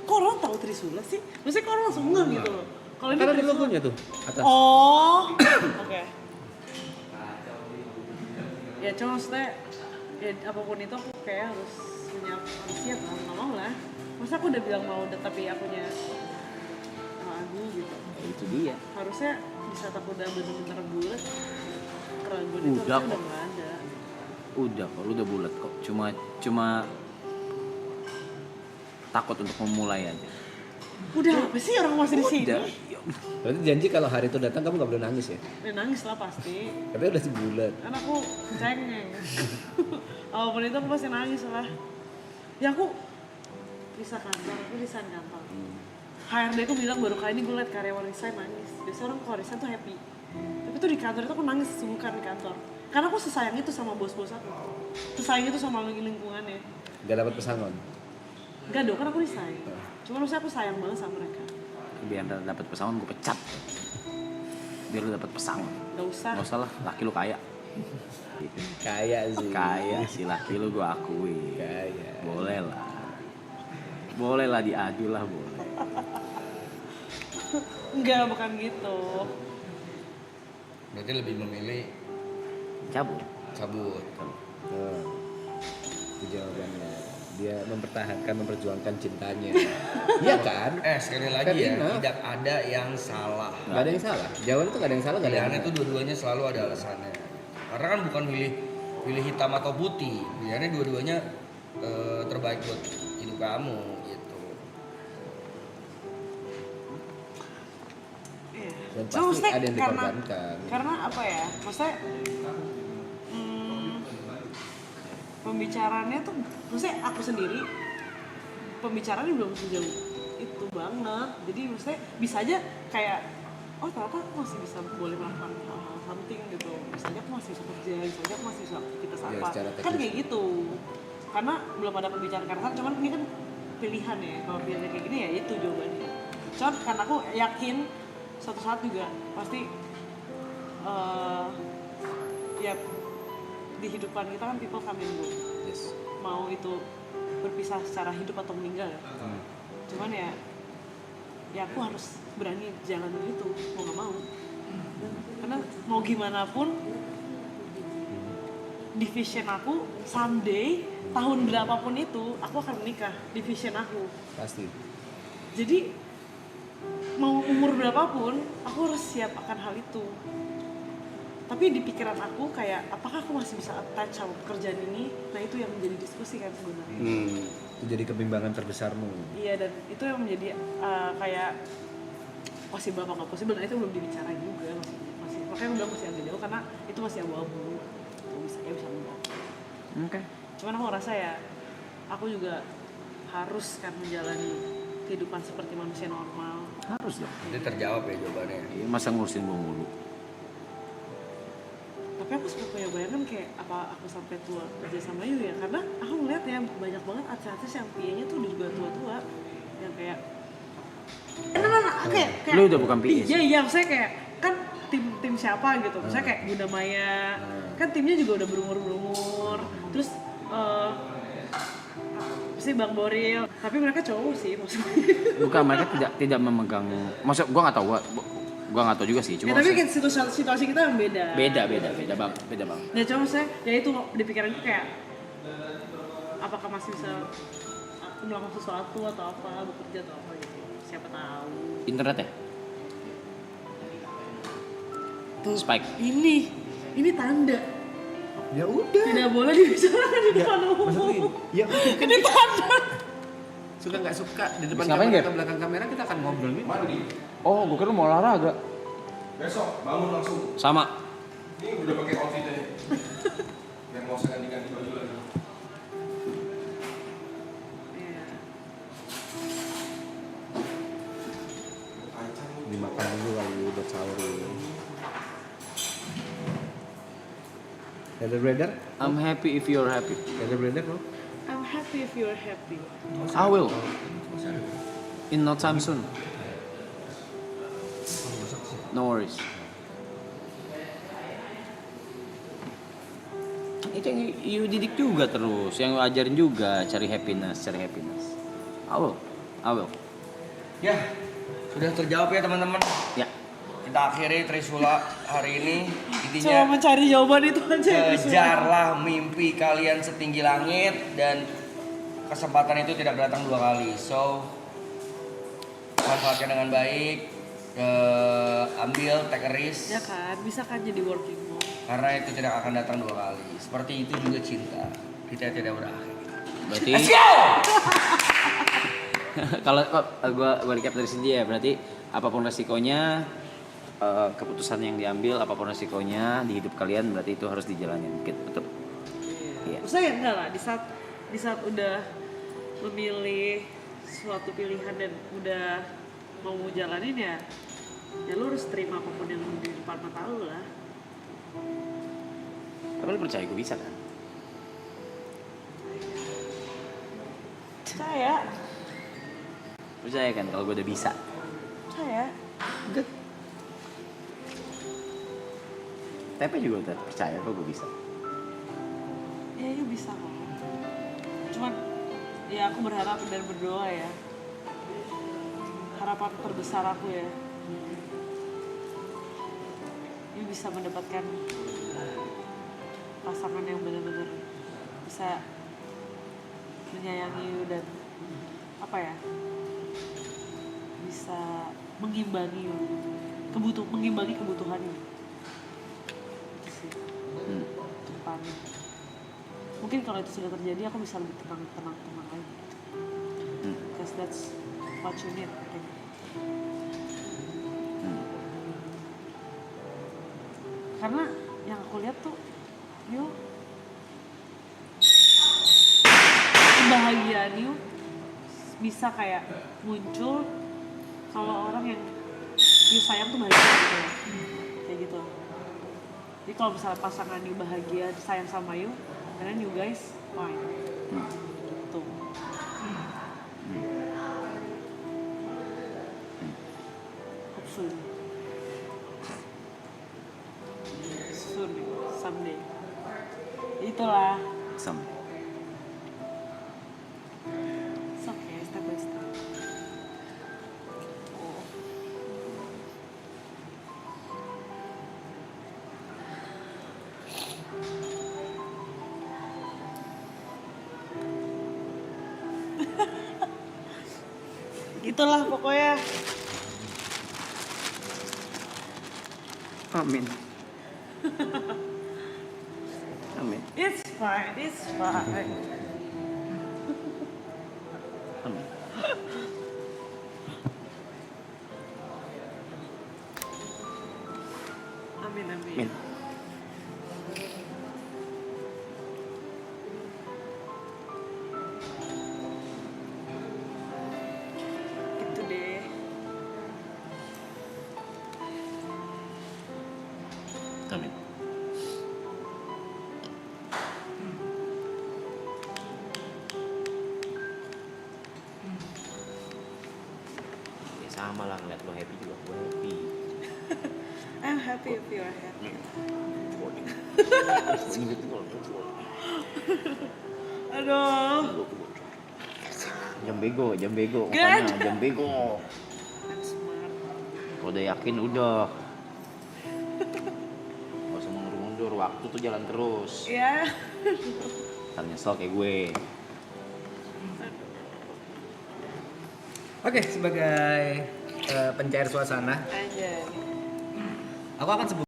Kok orang tahu Trisula sih? Maksudnya kok orang langsung ngeh gitu loh. Kalau ini Karena di Trisula logonya tuh atas. Oh, oke. Ya cuma maksudnya ya apapun itu aku kayak harus siap lah, nggak mau lah. Masa aku udah bilang mau tapi akunya ragu gitu. Ya, itu dia. Harusnya di saat aku udah bener-bener bulat, keraguan itu Udah harusnya kok. udah nggak ada. Udah kok, lu udah bulat kok. Cuma takut untuk memulai aja. Udah apa sih orang masih di sini? Udah. Berarti janji kalau hari itu datang kamu nggak boleh nangis ya? Ya nangis lah pasti. Katanya udah sebulan. Kan aku cengeng. Apapun itu aku pasti nangis lah. Ya aku bisa kantor, aku resign kantor. HRD aku bilang baru kali ini gue liat karyawan resign nangis. Biasanya orang kalau resign tuh happy. Tapi tuh di kantor itu aku nangis sungkan di kantor. Karena aku sesayang itu sama bos-bos aku. Sesayang itu sama lingkungannya. Gak dapat pesangon. Enggak dong, kan aku resign. Cuma maksudnya aku sayang banget sama mereka. Biar dapat pesangon gue pecat. Biar lu dapat pesangon. Gak usah. Nggak usah lah, laki lu kaya. Gitu. Kaya sih. Kaya si laki lu gue akui. Kaya. Boleh lah. Boleh lah diadu lah boleh. Enggak, bukan gitu. Berarti lebih memilih Cabut. cabut. Oh, itu jawabannya. Dia memperjuangkan cintanya. Iya kan? Sekali lagi Fair ya, enough. tidak ada yang salah. Gak ada yang salah. Jawaban itu gak ada yang salah, gak ada yang Pilihannya itu dua-duanya selalu ada alasannya. Karena kan bukan pilih hitam atau putih. Pilihannya dua-duanya terbaik buat hidup kamu gitu. Iya. Dan Cuma pasti maksudnya ada yang dikorbankan. Karena apa ya? Maksudnya pembicaraannya tuh, maksudnya aku sendiri pembicaraannya belum sejauh itu banget. Jadi maksudnya bisa aja kayak oh ternyata aku masih bisa boleh melakukan hal-hal something gitu. Misalnya aku masih bisa kerja, misalnya aku masih bisa aktivitas Ya, apa. secara Kan teknis. kayak gitu. Karena belum ada pembicaraan karena cuman ini kan pilihan ya. Kalau pilihannya kayak gini ya itu jawabannya. Cuman karena aku yakin suatu saat juga pasti ya di hidupan kita kan people come and go. Yes. Mau itu berpisah secara hidup atau meninggal ya. Cuman ya aku harus berani jalan itu mau nggak mau. Karena mau gimana pun di vision aku someday tahun berapapun itu aku akan menikah di vision aku. Pasti. Jadi mau umur berapapun aku harus siap akan hal itu. Tapi di pikiran aku kayak apakah aku masih bisa attach sama pekerjaan ini? Nah itu yang menjadi diskusi kan sebenarnya. Itu jadi kebimbangan terbesarmu. Iya, dan itu yang menjadi kayak possible apa nggak possible, nah itu belum dibicarain juga masih makanya udah masih agak jauh karena itu masih abu-abu. Bisa enggak. Oke. Cuman aku ngerasa ya aku juga harus kan menjalani kehidupan seperti manusia normal. Harus dong. Nanti terjawab ya jawabannya. Iya, masa ngurusin gue mulu. Tapi aku sempat punya bayangan kayak apa aku sampai tua kerja sama Yu ya, karena aku ngeliat ya banyak banget artis-artis yang PA-nya tuh udah juga tua-tua yang kayak kayak Lu udah bukan PA sih? iya maksudnya kayak kan tim siapa gitu, misalnya kayak Bunda Maya kan timnya juga udah berumur terus si Bang Boril, tapi mereka cowok sih maksudnya. Bukan, mereka tidak memegang. Maksud gua nggak tahu, gua nggak tahu juga sih. Cuma Ya, tapi kan situasi kita yang beda. beda bang. Nah cuma maksudnya ya itu di pikiranku kayak apakah masih bisa aku melakukan sesuatu atau apa, bekerja atau apa gitu, siapa tahu. Internet ya? Tuh, Spike. ini tanda Ya udah. tidak boleh dibicarakan di depan umum. Maksudnya ya Ini tanda. suka nggak suka di depan Terus ngapain, kamera Gap? atau belakang kamera kita akan ngobrol nih. Oh, gua kira mau olahraga. Besok bangun langsung. Sama. Ini udah pakai outfitnya. Biar mau saya ganti baju lagi. Iya. Dimakan dulu kali buat sahur ini. Brother, brother, I'm happy if you're happy. brother, bro. I'm happy if you're happy. I will. In no time soon. No worries. Itu yang you didik juga terus, yang you ajarin juga cari happiness. I will. Ya, sudah terjawab ya teman-teman. Ya. Kita akhiri Trisula hari ini. Cuma Intinya mencari jawaban itu aja. kejarlah mimpi kalian setinggi langit dan kesempatan itu tidak datang 2 kali. So manfaatkan dengan baik, ambil take a risk, Ya kan, bisa kan jadi working mom. karena itu tidak akan datang 2 kali. Seperti itu juga cinta, kita tidak berakhir. Berarti kalau gua recap dari sini ya, berarti apapun resikonya, keputusan yang diambil apapun resikonya di hidup kalian, berarti itu harus dijalanin. Betul. Iya. Maksudnya enggak lah, di saat udah memilih suatu pilihan dan udah mau jalanin ya lu harus terima apapun yang di depan mata lu lah. Tapi lu percaya gue bisa kan? Percaya kan kalau gue udah bisa? Percaya. Good. Tapi juga udah percaya kok gue bisa. Ya you bisa kok. Cuman ya aku berharap dan berdoa ya. Harapan terbesar aku ya. You bisa mendapatkan pasangan yang benar-benar bisa menyayangi you dan apa ya, bisa mengimbangi you, mengimbangi kebutuhan you. Itu sih ke depannya. Mungkin kalau itu sudah terjadi aku bisa lebih tenang lagi. Because that's what you need, I think. Karena yang aku lihat tuh, you kebahagiaan you bisa kayak muncul kalau orang yang you sayang tuh bahagia gitu ya. Kayak gitu. Jadi kalau misalnya pasangan you bahagia, sayang sama you, then you guys fine. Gitu. Hopefully. Soon, someday. Itulah. Some. It's okay, step by step. Oh. Gitulah pokoknya. Amin. Amin. It's fine. Amin. Amin. Amin. Gitu deh. Amin. Ya sama lah, ngeliat lo happy juga gue happy. I'm happy if you are happy. Aduh. Jam bego, Good. makanya jam bego. I'm smart. Kalau udah yakin udah. Gak usah mundur-mundur, waktu tuh jalan terus. Ya. Ntar nyesel kayak gue. Oke, sebagai pencair suasana, Aja. aku akan sebut